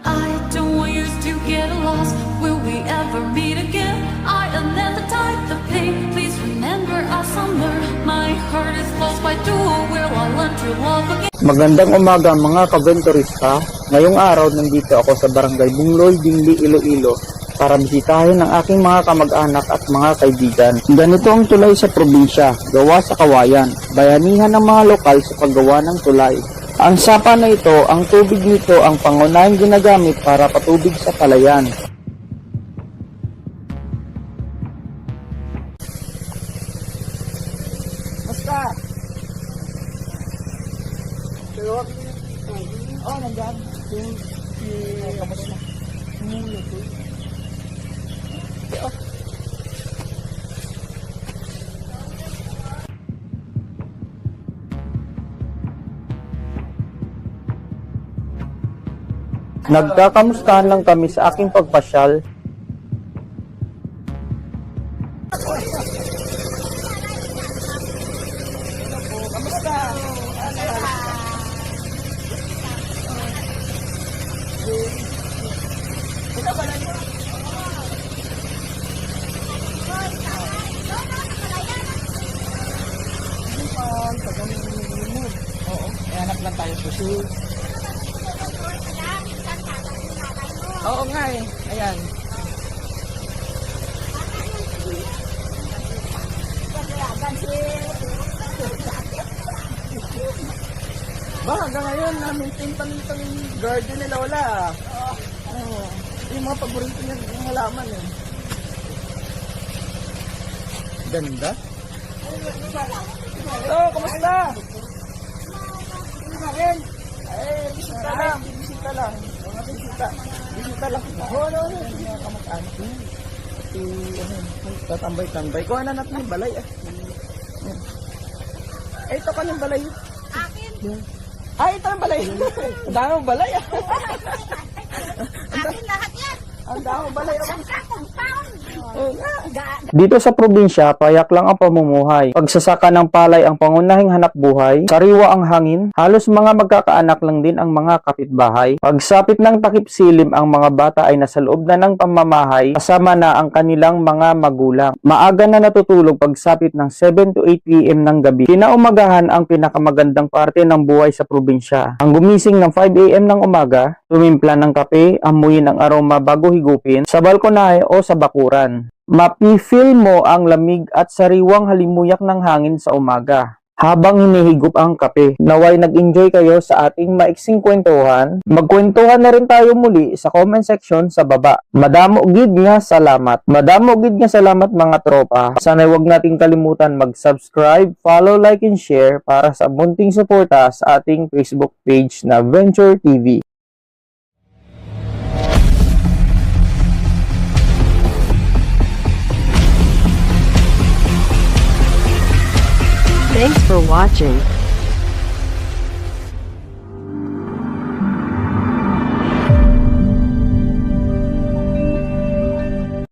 I don't want you to get lost. Will we ever meet again? I am never type the pain. Please remember our summer. My heart is lost. Why do will I learn to love again? Magandang umaga mga kaventurista. Ngayong araw nandito ako sa Barangay Bungloy, Dingli, Iloilo para bisitahin ang aking mga kamag-anak at mga kaibigan. Ganito ang tulay sa probinsya, gawa sa kawayan, bayanihan ng mga lokal sa paggawa ng tulay. Ang sapa na ito, ang tubig nito ang pangunahing ginagamit para patubig sa palayan. Basta! Oh, nandiyan. Kamusta? Mula to. Nagkakamustahan lang kami sa aking pagpasyal. Oo, hanap lang tayo susi. Oo nga eh, ayan. Ba, hanggang ngayon, na-maintain pa nito yung garden nila, wala. Oo. Yung mga paborito niya, yung halaman eh. Ganda. So, kumusta? Bisita lang. Bisita lang. Bisita lang. Ano, mga kamag-anak niya. Tatambay-tambay. Kuha na natin yung balay. Ito ka ng balay. Akin? Ito ang balay. Ang dami ang balay. Akin lahat yan. Ang dami ang balay. Compound. Dito sa probinsya, payak lang ang pamumuhay. Pagsasaka ng palay ang pangunahing hanap buhay, sariwa ang hangin, halos mga magkakaanak lang din ang mga kapitbahay. Pagsapit ng takip silim, ang mga bata ay nasa loob na ng pamamahay, kasama na ang kanilang mga magulang. Maaga na natutulog pagsapit ng 7 to 8 PM ng gabi. Kinaumagahan ang pinakamagandang parte ng buhay sa probinsya. Ang gumising ng 5 AM ng umaga, tumimpla ng kape, amuyin ang aroma bago higupin, sa balkonahe o sa bakuran. Mapi-feel mo ang lamig at sariwang halimulyak ng hangin sa umaga habang hinihigop ang kape. Naway nag-enjoy kayo sa ating maiksing kwentuhan. Magkwentuhan na rin tayo muli sa comment section sa baba. Madamo gid nga salamat. Madamo gid nga salamat mga tropa. Sana huwag nating kalimutan mag-subscribe, follow, like, and share para sa munting suporta sa ating Facebook page na Venture TV. Thanks for watching.